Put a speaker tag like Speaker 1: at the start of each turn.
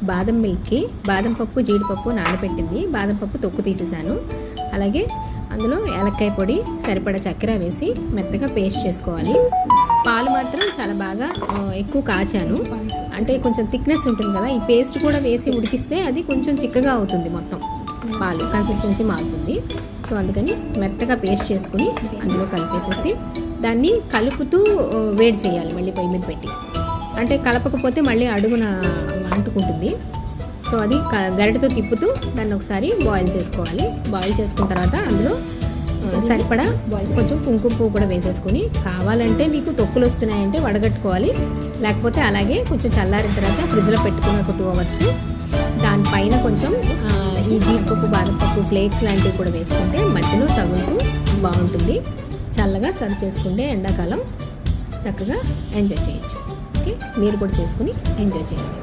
Speaker 1: బాదం మిల్క్కి బాదం పప్పు జీడిపప్పు నానబెట్టింది, బాదం పప్పు తొక్కు తీసేసాను. అలాగే అందులో ఏలక్కాయ పొడి, సరిపడా చక్కెర వేసి మెత్తగా పేస్ట్ చేసుకోవాలి. పాలు మాత్రం చాలా బాగా ఎక్కువ కాచాను, అంటే కొంచెం థిక్నెస్ ఉంటుంది కదా, ఈ పేస్ట్ కూడా వేసి ఉడికిస్తే అది కొంచెం చిక్కగా అవుతుంది, మొత్తం పాలు కన్సిస్టెన్సీ మారుతుంది. సో అందుకని మెత్తగా పేస్ట్ చేసుకుని అందులో కలిపేసేసి దాన్ని కలుపుతూ వేడి చేయాలి, మళ్ళీ పొయ్యి మీద పెట్టి. అంటే కలపకపోతే మళ్ళీ అడుగున అంటుకుంటుంది. సో అది గరిటెతో తిప్పుతూ దాన్ని ఒకసారి బాయిల్ చేసుకోవాలి. బాయిల్ చేసుకున్న తర్వాత అందులో సరిపడా కొంచెం కుంకుమ పువ్వు కూడా వేసేసుకొని, కావాలంటే మీకు తొక్కులు వస్తున్నాయంటే వడగట్టుకోవాలి, లేకపోతే అలాగే కొంచెం చల్లారిన తర్వాత ఫ్రిడ్జ్లో పెట్టుకుని ఒక 2 hours దానిపైన కొంచెం ఈ జీడిపప్పు బాదపప్పు ఫ్లేక్స్ లాంటివి కూడా వేసుకుంటే మధ్యలో తగులుతూ బాగుంటుంది. చల్లగా సర్వ్ చేసుకుంటే ఎండాకాలం చక్కగా ఎంజాయ్ చేయొచ్చు. ఓకే, మీరు కూడా చేసుకుని ఎంజాయ్ చేయండి.